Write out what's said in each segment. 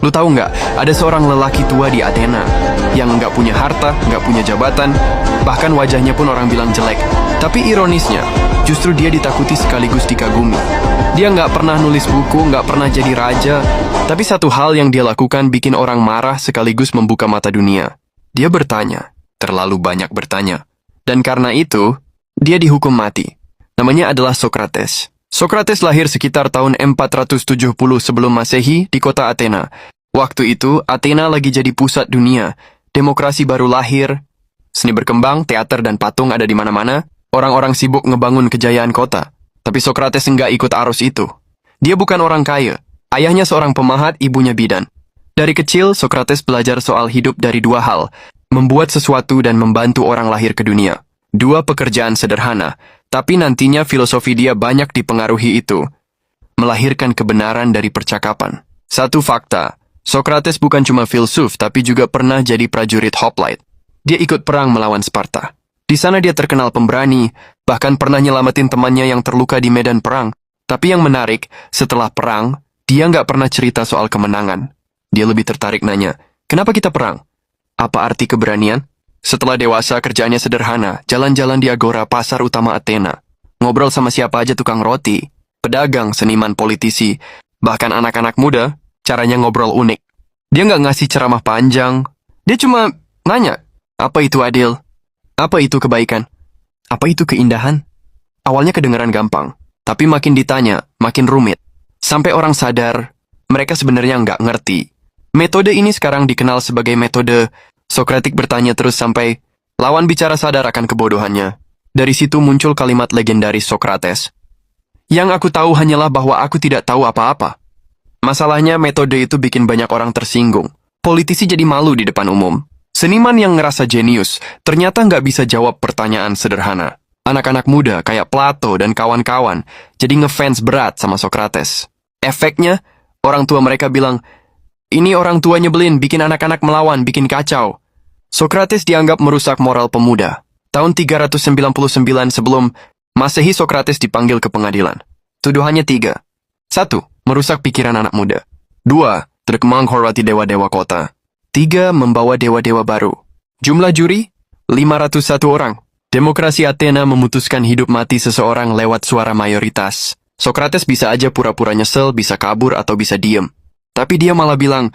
Lu tahu nggak, ada seorang lelaki tua di Athena yang nggak punya harta, nggak punya jabatan, bahkan wajahnya pun orang bilang jelek. Tapi ironisnya, justru dia ditakuti sekaligus dikagumi. Dia nggak pernah nulis buku, nggak pernah jadi raja, tapi satu hal yang dia lakukan bikin orang marah sekaligus membuka mata dunia. Dia bertanya, terlalu banyak bertanya. Dan karena itu, dia dihukum mati. Namanya adalah Socrates. Socrates lahir sekitar tahun 470 sebelum Masehi di kota Athena. Waktu itu, Athena lagi jadi pusat dunia. Demokrasi baru lahir, seni berkembang, teater dan patung ada di mana-mana. Orang-orang sibuk ngebangun kejayaan kota. Tapi Socrates nggak ikut arus itu. Dia bukan orang kaya. Ayahnya seorang pemahat, ibunya bidan. Dari kecil, Socrates belajar soal hidup dari dua hal. Membuat sesuatu dan membantu orang lahir ke dunia. Dua pekerjaan sederhana, tapi nantinya filosofi dia banyak dipengaruhi itu. Melahirkan kebenaran dari percakapan. Satu fakta, Socrates bukan cuma filsuf, tapi juga pernah jadi prajurit hoplite. Dia ikut perang melawan Sparta. Di sana dia terkenal pemberani, bahkan pernah nyelamatin temannya yang terluka di medan perang. Tapi yang menarik, setelah perang, dia nggak pernah cerita soal kemenangan. Dia lebih tertarik nanya, kenapa kita perang? Apa arti keberanian? Setelah dewasa, kerjaannya sederhana, jalan-jalan di agora pasar utama Athena. Ngobrol sama siapa aja, tukang roti, pedagang, seniman, politisi, bahkan anak-anak muda, caranya ngobrol unik. Dia nggak ngasih ceramah panjang, dia cuma nanya, apa itu adil? Apa itu kebaikan? Apa itu keindahan? Awalnya kedengaran gampang, tapi makin ditanya, makin rumit. Sampai orang sadar, mereka sebenarnya nggak ngerti. Metode ini sekarang dikenal sebagai metode Sokratik bertanya terus sampai lawan bicara sadar akan kebodohannya. Dari situ muncul kalimat legendaris Socrates. Yang aku tahu hanyalah bahwa aku tidak tahu apa-apa. Masalahnya metode itu bikin banyak orang tersinggung. Politisi jadi malu di depan umum. Seniman yang ngerasa jenius ternyata nggak bisa jawab pertanyaan sederhana. Anak-anak muda kayak Plato dan kawan-kawan jadi ngefans berat sama Socrates. Efeknya, orang tua mereka bilang, ini orang tua nyebelin, bikin anak-anak melawan, bikin kacau. Socrates dianggap merusak moral pemuda. Tahun 399 sebelum Masehi, Socrates dipanggil ke pengadilan. Tuduhannya 3. 1. Merusak pikiran anak muda. 2. Tidak menghormati dewa-dewa kota. 3. Membawa dewa-dewa baru. Jumlah juri? 501 orang. Demokrasi Athena memutuskan hidup mati seseorang lewat suara mayoritas. Socrates bisa aja pura-pura nyesel, bisa kabur, atau bisa diem. Tapi dia malah bilang,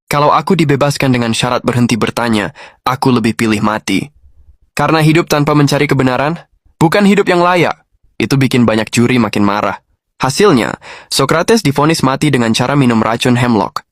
kalau aku dibebaskan dengan syarat berhenti bertanya, aku lebih pilih mati. Karena hidup tanpa mencari kebenaran, bukan hidup yang layak. Itu bikin banyak juri makin marah. Hasilnya, Socrates divonis mati dengan cara minum racun hemlock.